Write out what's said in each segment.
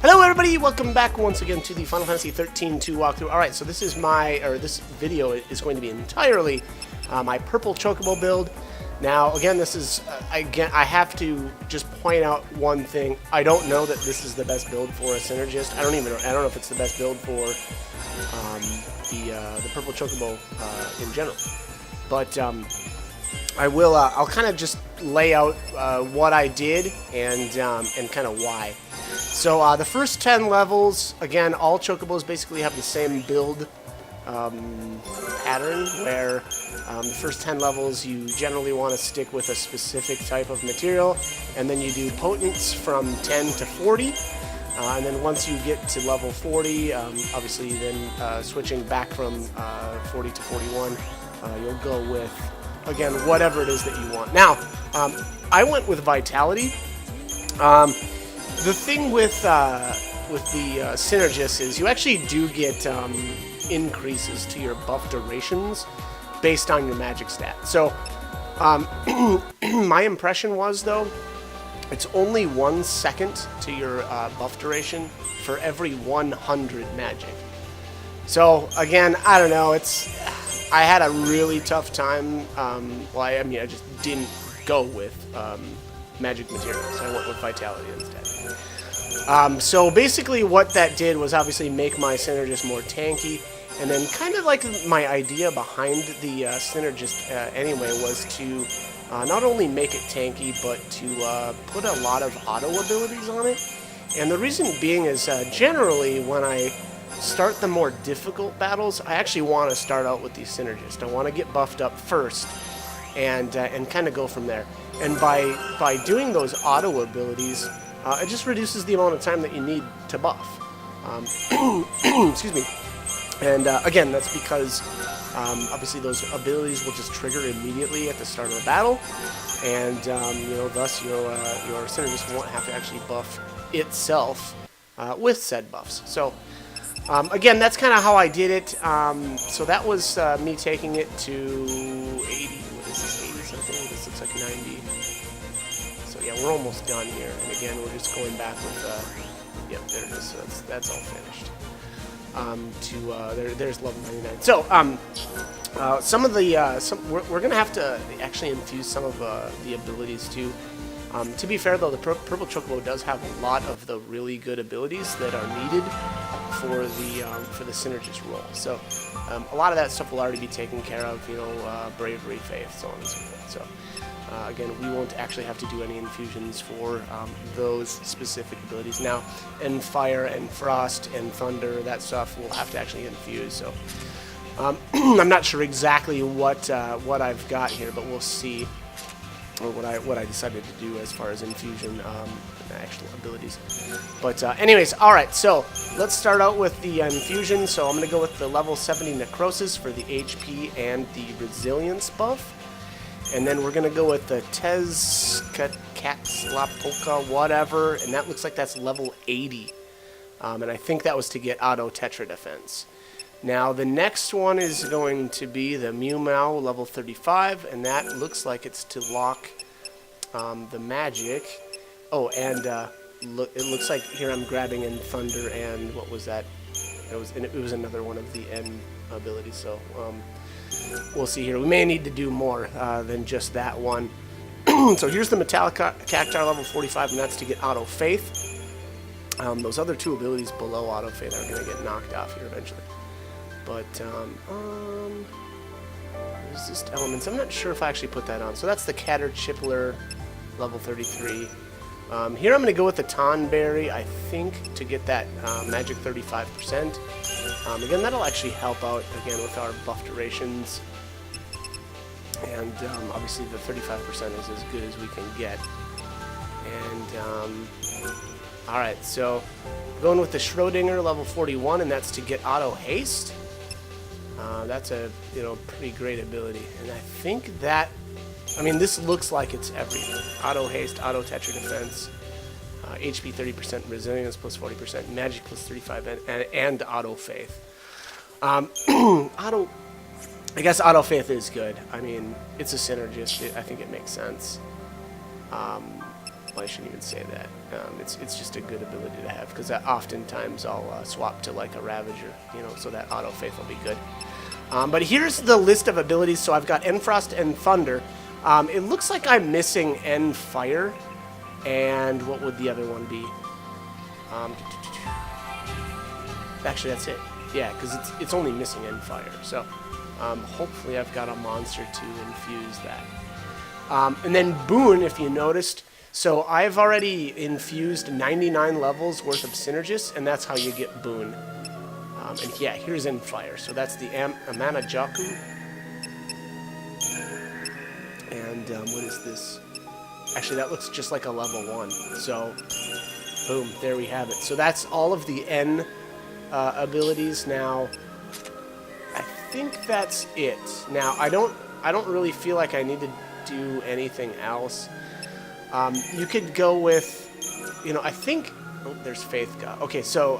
Hello everybody, welcome back once again to the Final Fantasy 13 2 walkthrough. Alright, so this is this video is going to be entirely my purple chocobo build. Now, again, this is, I have to just point out one thing. I don't know that this is the best build for a synergist. I don't know if it's the best build for the purple chocobo in general. But I'll kind of just lay out what I did and kind of why. So the first 10 levels, again, all chocobos basically have the same build pattern, where the first 10 levels you generally want to stick with a specific type of material, and then you do potence from 10 to 40, and then once you get to level 40, obviously then switching back from 40 to 41, you'll go with, again, whatever it is that you want. Now, I went with Vitality. The thing with the Synergist is you actually do get increases to your buff durations based on your magic stat. So my impression was, though, it's only 1 second to your buff duration for every 100 magic. So again, I don't know. I had a really tough time. I just didn't go with magic materials. So I went with Vitality instead. So basically what that did was obviously make my Synergist more tanky, and then kind of like my idea behind the Synergist anyway was to not only make it tanky, but to put a lot of auto abilities on it. And the reason being is generally when I start the more difficult battles, I actually want to start out with the Synergist. I want to get buffed up first and kind of go from there. And by doing those auto abilities, it just reduces the amount of time that you need to buff. Excuse me. And again, that's because obviously those abilities will just trigger immediately at the start of the battle, and thus your Synergist won't have to actually buff itself with said buffs. So again, that's kind of how I did it. So that was me taking it to 80. What is this? 80 something? This looks like 90. So yeah, we're almost done here. And again, we're just going back with. Yep, there it is. So that's all finished. There's level 99. So some of the we're gonna have to actually infuse some of the abilities too. To be fair, though, the purple chocobo does have a lot of the really good abilities that are needed for the Synergist role. So a lot of that stuff will already be taken care of. Bravery, faith, so on and so forth. So again, we won't actually have to do any infusions for those specific abilities now. And fire and frost and thunder, that stuff we'll have to actually infuse. So I'm not sure exactly what I've got here, but we'll see. Or what I decided to do as far as infusion actual abilities. But anyways, alright, so let's start out with the infusion. So I'm going to go with the level 70 Necrosis for the HP and the Resilience buff. And then we're going to go with the Tezcatlipoca, whatever, and that looks like that's level 80. And I think that was to get auto Tetra Defense. Now, the next one is going to be the Mew Mao, level 35, and that looks like it's to lock the magic. Oh, and it looks like here I'm grabbing in Thunder, and what was that? It was another one of the N abilities, so we'll see here. We may need to do more than just that one. So here's the Metallic Cacti, level 45, and that's to get Auto Faith. Those other two abilities below Auto Faith are going to get knocked off here eventually. But, resist elements. I'm not sure if I actually put that on. So that's the Caterpillar, level 33. Here I'm going to go with the Tonberry, I think, to get that magic 35%. Again, that'll actually help out, again, with our buff durations. And obviously the 35% is as good as we can get. And, alright, so going with the Schrodinger, level 41, and that's to get Auto Haste. That's a pretty great ability, and I think that, this looks like it's everything. Auto Haste, Auto Tetra Defense, HP 30%, Resilience plus 40%, Magic plus 35, and Auto Faith. I guess Auto Faith is good. It's a Synergist. I think it makes sense. I shouldn't even say that. It's just a good ability to have, because oftentimes I'll swap to like a Ravager, you know, so that auto faith will be good. But here's the list of abilities. So I've got Enfrost and Thunder. It looks like I'm missing End Fire, and what would the other one be? Actually, that's it. Yeah, because it's only missing End Fire. So hopefully I've got a monster to infuse that. And then Boon, if you noticed. So I've already infused 99 levels worth of Synergist, and that's how you get Boon. And yeah, here's End Fire. So that's the Amana Jaku. And what is this? Actually, that looks just like a level 1. So, boom, there we have it. So that's all of the N abilities. Now, I think that's it. Now, I don't really feel like I need to do anything else. You could go with, you know, I think. Oh, there's Faith God. Okay, so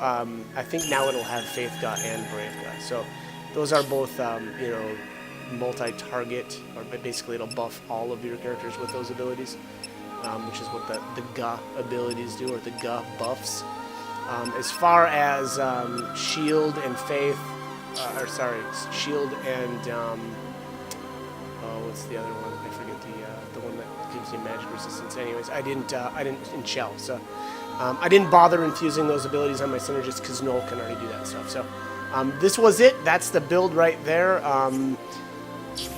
I think now it'll have Faith God and Brave God. So those are both, you know, multi-target, or basically it'll buff all of your characters with those abilities, which is what the Ga abilities do, or the Ga buffs. As far as Shield and Faith, or sorry, Shield and oh, what's the other one? I forget the one that gives you magic resistance. Anyways, I didn't in Shell, so. I didn't bother infusing those abilities on my Synergist because Noel can already do that stuff. So this was it. That's the build right there.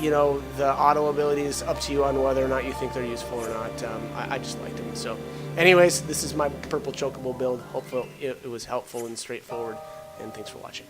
You know, the auto abilities, up to you on whether or not you think they're useful or not. I just liked them. So anyways, this is my purple chocobo build. Hopefully it was helpful and straightforward. And thanks for watching.